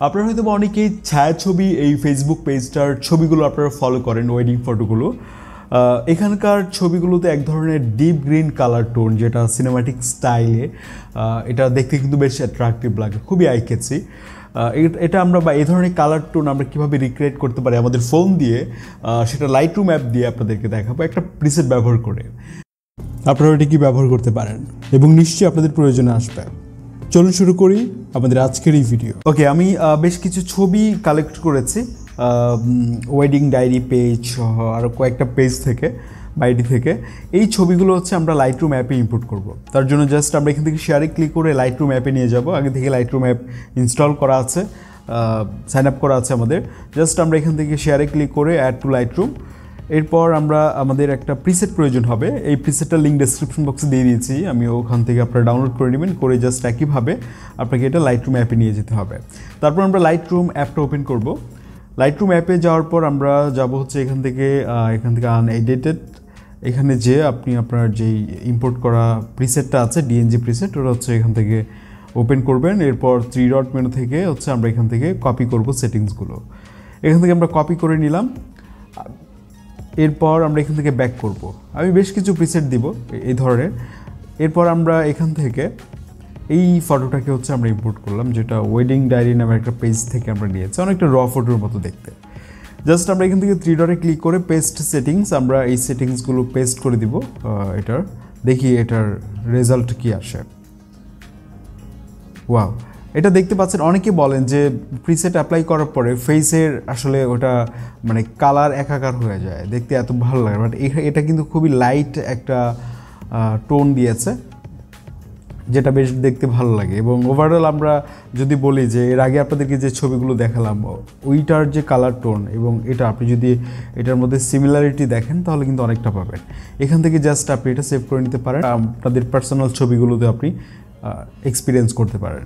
আপনারা হয়তো অনেকেই ছায়াছবি এই ফেসবুক পেজটার ছবিগুলো আপনারা ফলো করেন, ওয়েডিং ফটোগুলো। এখানকার ছবিগুলোতে এক ধরনের ডিপ গ্রিন কালার টোন, যেটা সিনেমাটিক স্টাইলে এটা দেখতে কিন্তু বেশ অ্যাট্রাকটিভ লাগে, খুবই আই ক্যাচি। এটা আমরা বা এই ধরনের কালার টোন আমরা কীভাবে রিক্রিয়েট করতে পারি আমাদের ফোন দিয়ে, সেটা লাইটরুম অ্যাপ দিয়ে আপনাদেরকে দেখাবো একটা প্রিসেট ব্যবহার করে। আপনারা এটি কি ব্যবহার করতে পারেন এবং নিশ্চয়ই আপনাদের প্রয়োজনে আসবে। চলুন শুরু করি আমাদের আজকের এই ভিডিও। ওকে, আমি বেশ কিছু ছবি কালেক্ট করেছি ওয়েডিং ডায়েরি পেজ সহ আরও কয়েকটা পেজ থেকে, বাইডি থেকে। এই ছবিগুলো হচ্ছে আমরা লাইটরুম অ্যাপে ইম্পোর্ট করব। তার জন্য জাস্ট আমরা এখান থেকে শেয়ারে ক্লিক করে লাইটরুম অ্যাপে নিয়ে যাব। আগে থেকে লাইটরুম অ্যাপ ইনস্টল করা আছে, সাইন আপ করা আছে আমাদের। জাস্ট আমরা এখান থেকে শেয়ারে ক্লিক করে অ্যাড টু লাইটরুম। এরপর আমাদের একটা প্রিসেট প্রয়োজন হবে। এই প্রিসেটটার লিঙ্ক ডেসক্রিপশন বক্সে দিয়ে দিয়েছি, আমি ওখান থেকে আপনারা ডাউনলোড করে নেবেন, করে জাস্ট একইভাবে আপনাকে এটা লাইটরুম অ্যাপে নিয়ে যেতে হবে। তারপর আমরা লাইটরুম অ্যাপটা ওপেন করব। লাইটরুম অ্যাপে যাওয়ার পর আমরা যাব হচ্ছে এখান থেকে আনএডিটেড, এখানে যে আপনি আপনার যেই ইম্পোর্ট করা প্রিসেটটা আছে ডিএনজি প্রিসেট, ওটা হচ্ছে এখান থেকে ওপেন করবেন। এরপর 3 ডট মেনু থেকে হচ্ছে আমরা এখান থেকে কপি করব সেটিংসগুলো। এখান থেকে আমরা কপি করে নিলাম। এরপর আমরা এখান থেকে ব্যাক করব। আমি বেশ কিছু প্রিসেট দিব এই ধরনের। এরপর আমরা এখান থেকে এই ফটোটাকে হচ্ছে আমরা ইম্পোর্ট করলাম, যেটা ওয়েডিং ডায়েরি নামের একটা পেজ থেকে আমরা নিয়েছি, অনেকটা র ফটোর মতো দেখতে। জাস্ট আমরা এখান থেকে 3 ডটে ক্লিক করে পেস্ট সেটিংস, আমরা এই সেটিংসগুলো পেস্ট করে দিব এটার। দেখি এটার রেজাল্ট কি আসে। ওয়াও, এটা দেখতে পাচ্ছেন। অনেকে বলেন যে প্রিসেট অ্যাপ্লাই করার পরে ফেসের আসলে ওটা মানে কালার একাকার হয়ে যায়, দেখতে এত ভালো লাগে, বাট এটা কিন্তু খুবই লাইট একটা টোন দিয়েছে, যেটা বেশ দেখতে ভালো লাগে। এবং ওভারঅল আমরা যদি বলি যে এর আগে আপনাদেরকে যে ছবিগুলো দেখালাম ওইটার যে কালার টোন এবং এটা আপনি যদি এটার মধ্যে সিমিলারিটি দেখেন তাহলে কিন্তু অনেকটা পাবেন। এখান থেকে জাস্ট আপনি এটা সেভ করে নিতে পারেন, আপনাদের পার্সোনাল ছবিগুলোতে আপনি এক্সপিরিয়েন্স করতে পারেন।